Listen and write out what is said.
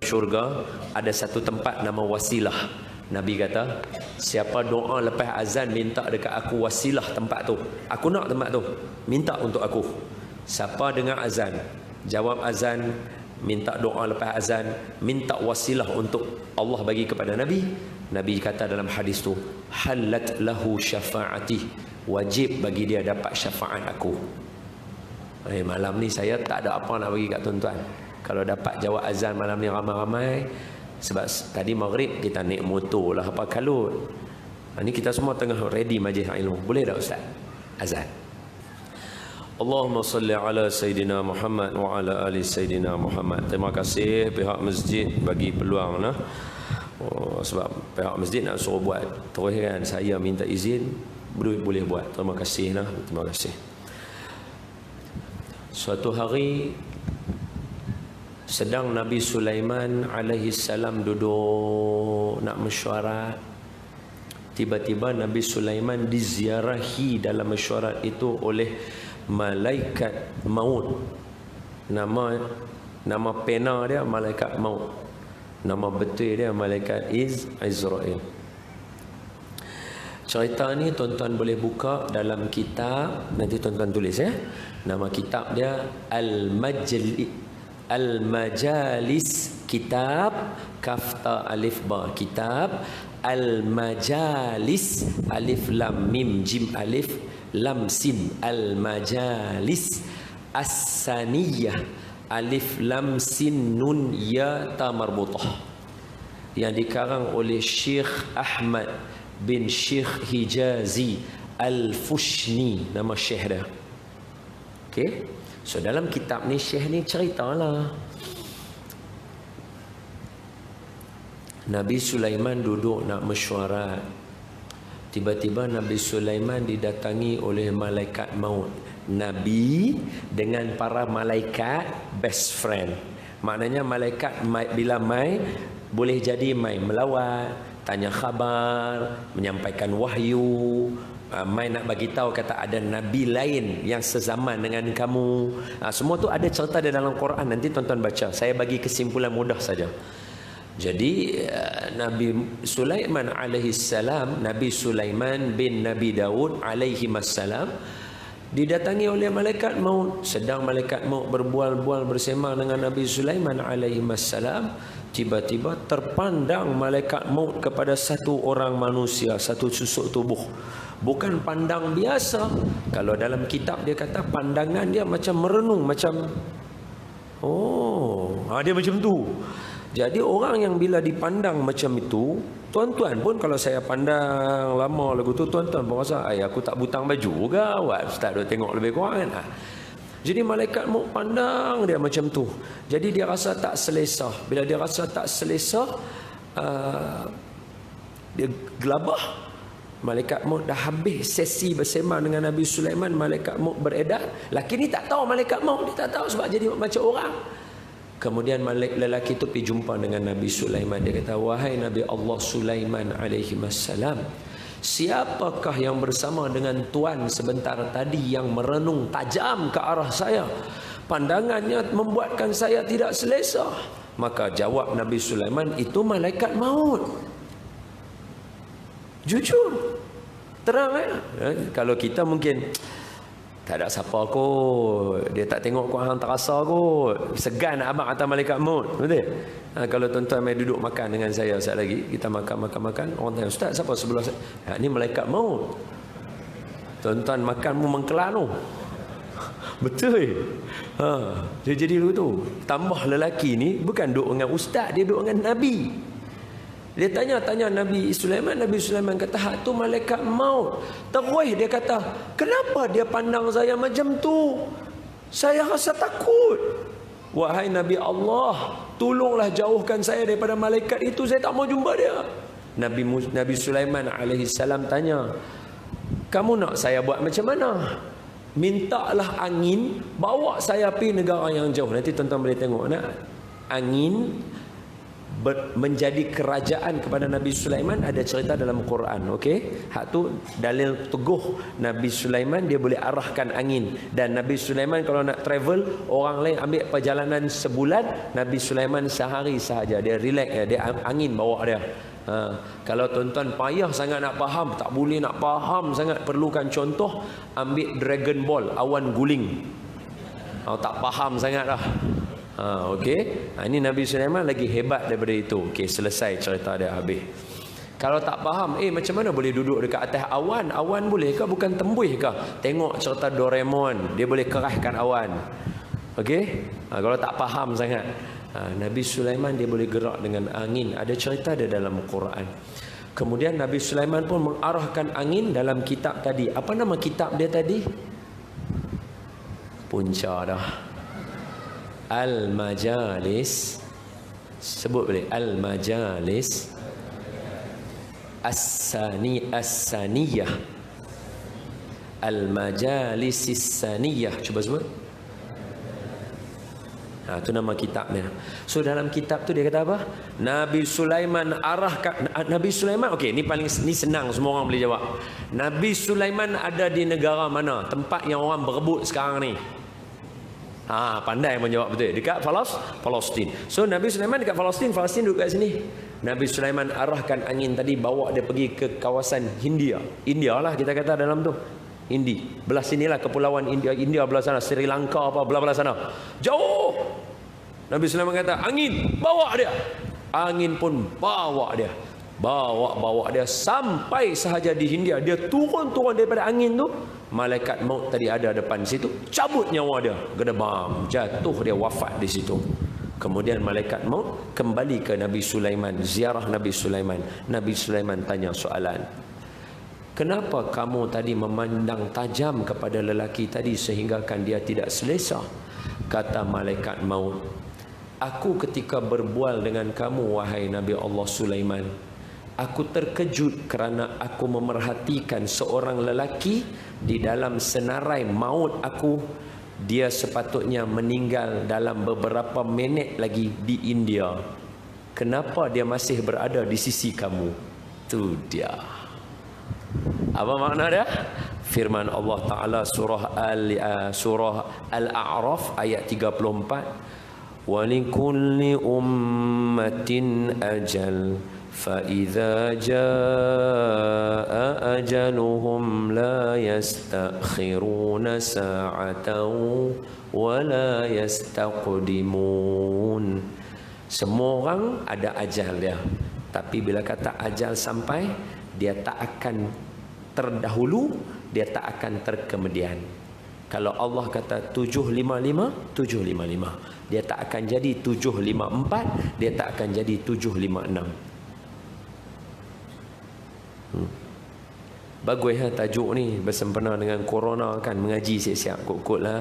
syurga ada satu tempat nama wasilah. Nabi kata, siapa doa lepas azan minta dekat aku wasilah tempat tu, aku nak tempat tu, minta untuk aku. Siapa dengar azan, jawab azan, minta doa lepas azan, minta wasilah untuk Allah bagi kepada Nabi. Nabi kata dalam hadis tu, halat lahu syafaati, wajib bagi dia dapat syafaat aku. Malam ni saya tak ada apa nak bagi kat tuan-tuan. Kalau dapat jawab azan malam ni ramai-ramai, sebab tadi maghrib kita naik motor lah apa kalut. Ni kita semua tengah ready majlis ilmu. Boleh tak ustaz? Azan. Allahumma salli ala Sayyidina Muhammad wa ala ali Sayyidina Muhammad. Terima kasih pihak masjid bagi peluang nah. Sebab pihak masjid nak suruh buat terus kan, saya minta izin boleh buat. Terima kasih nah. Terima kasih. Suatu hari sedang Nabi Sulaiman alaihi salam duduk nak mesyuarat. Tiba-tiba Nabi Sulaiman diziarahi dalam mesyuarat itu oleh malaikat maut. Nama pena dia malaikat maut. Nama betul dia malaikat Izrail. Cerita ni tuan-tuan boleh buka dalam kitab, nanti tuan-tuan tulis ya. Nama kitab dia Al-Majalis, kitab kafta alif ba, kitab Al-Majalis alif lam mim jim alif lam sin, Al-Majalis As-Saniyah alif lam sin nun ya ta marbutah, yang dikarang oleh Syekh Ahmad bin Syekh Hijazi Al-Fushni, nama syekh dia. Okey. So dalam kitab ni syekh ni ceritalah Nabi Sulaiman duduk nak mesyuarat. Tiba-tiba Nabi Sulaiman didatangi oleh malaikat maut. Nabi dengan para malaikat best friend. Maknanya malaikat bila mai boleh jadi mai melawat, tanya khabar, menyampaikan wahyu, mai nak bagi tahu kata ada nabi lain yang sezaman dengan kamu. Semua tu ada cerita di dalam Quran, nanti tuan-tuan baca. Saya bagi kesimpulan mudah saja. Jadi Nabi Sulaiman alaihi salam, Nabi Sulaiman bin Nabi Daud alaihi salam didatangi oleh malaikat maut. Sedang malaikat maut berbual-bual bersama dengan Nabi Sulaiman alaihi salam, tiba-tiba terpandang malaikat maut kepada satu orang manusia, satu susuk tubuh. Bukan pandang biasa. Kalau dalam kitab dia kata pandangan dia macam merenung, macam dia macam tu. Jadi orang yang bila dipandang macam itu, tuan-tuan pun kalau saya pandang lama lagu tu, tuan-tuan pun rasa, aku tak butang baju ke awak, ustaz dah tengok lebih kurang kan. Jadi malaikat mau pandang dia macam tu. Jadi dia rasa tak selesa. Bila dia rasa tak selesa, dia gelabah. Malaikat maut dah habis sesi bersama dengan Nabi Sulaiman. Malaikat maut beredar. Laki ni tak tahu malaikat maut, dia tak tahu sebab jadi macam orang. Kemudian lelaki itu pergi jumpa dengan Nabi Sulaiman. Dia kata, wahai Nabi Allah Sulaiman alaihi salam, siapakah yang bersama dengan tuan sebentar tadi yang merenung tajam ke arah saya? Pandangannya membuatkan saya tidak selesa. Maka jawab Nabi Sulaiman, itu malaikat maut. Jujur, terang kalau kita mungkin tak ada siapa kot, dia tak tengok kau hang terasa kot, segan abang atas malaikat maut, betul? Kalau tuan-tuan mai duduk makan dengan saya sekali lagi, kita makan, orang tanya, ustaz siapa sebelah saya? Ni malaikat maut. Tuan-tuan makan mu mengkelan tu. Betul. Dia jadi begitu. Tambah lelaki ni bukan duduk dengan ustaz, dia duduk dengan Nabi. Dia tanya Nabi Sulaiman. Nabi Sulaiman kata, hak tu malaikat maut. Terus dia kata, kenapa dia pandang saya macam tu? Saya rasa takut. Wahai Nabi Allah, tolonglah jauhkan saya daripada malaikat itu. Saya tak mau jumpa dia. Nabi Sulaiman alaihi salam tanya, kamu nak saya buat macam mana? Mintalah angin bawa saya pergi negara yang jauh. Nanti tuan-tuan boleh tengok nak. Angin menjadi kerajaan kepada Nabi Sulaiman ada cerita dalam Quran. Okey, hak tu dalil teguh Nabi Sulaiman dia boleh arahkan angin. Dan Nabi Sulaiman kalau nak travel, orang lain ambil perjalanan sebulan, Nabi Sulaiman sehari sahaja. Dia relax, dia angin bawa dia. Kalau tuan-tuan payah sangat nak faham, tak boleh nak faham sangat, perlukan contoh, ambil Dragon Ball awan guling. Tak faham sangat dah. Okey. Ini Nabi Sulaiman lagi hebat daripada itu. Okey, selesai cerita dia habis. Kalau tak faham, macam mana boleh duduk dekat atas awan? Awan boleh ke? Bukan tembus ke? Tengok cerita Doraemon, dia boleh keraskan awan. Okey? Kalau tak faham sangat. Nabi Sulaiman dia boleh gerak dengan angin. Ada cerita dia dalam Quran. Kemudian Nabi Sulaiman pun mengarahkan angin dalam kitab tadi. Apa nama kitab dia tadi? Punca dah. Al-Majalis. Sebut boleh. Al-Majalis As-Saniyah. Al-Majalis As-Saniyah. Cuba sebut. Itu nama kitabnya. So dalam kitab tu dia kata apa? Nabi Sulaiman arahkan. Nabi Sulaiman, okey, ni senang, semua orang boleh jawab. Nabi Sulaiman ada di negara mana? Tempat yang orang berebut sekarang ni. Pandai menjawab betul. Dekat Palestin. So Nabi Sulaiman dekat Palestin duduk kat sini. Nabi Sulaiman arahkan angin tadi, bawa dia pergi ke kawasan India lah kita kata dalam tu. Belah sinilah kepulauan India belah sana, Sri Lanka apa belah sana. Jauh. Nabi Sulaiman kata, angin bawa dia. Angin pun bawa dia. Bawa dia sampai sahaja di India. Dia turun daripada angin tu. Malaikat maut tadi ada depan situ, cabut nyawa dia, gedebam, jatuh dia wafat di situ. Kemudian malaikat maut kembali ke Nabi Sulaiman, ziarah Nabi Sulaiman. Nabi Sulaiman tanya soalan, kenapa kamu tadi memandang tajam kepada lelaki tadi sehinggakan dia tidak selesa? Kata malaikat maut, aku ketika berbual dengan kamu wahai Nabi Allah Sulaiman, aku terkejut kerana aku memerhatikan seorang lelaki di dalam senarai maut aku. Dia sepatutnya meninggal dalam beberapa minit lagi di India. Kenapa dia masih berada di sisi kamu? Tu dia. Apa makna dia? Firman Allah Ta'ala surah Al-A'raf ayat 34. Wa likulli ummatin ajal فَإِذَا جَاءَ أَجَلُهُمْ لَا يَسْتَأْخِرُونَ سَاعَةً وَلَا يَسْتَقْدِمُونَ. Semua orang ada ajal dia, tapi bila kata ajal sampai, dia tak akan terdahulu, dia tak akan terkemudian. Kalau Allah kata 755, 755. Dia tak akan jadi 754, dia tak akan jadi 756. Bagus tajuk ni bersempena dengan corona kan, mengaji siap-siap kot-kot lah.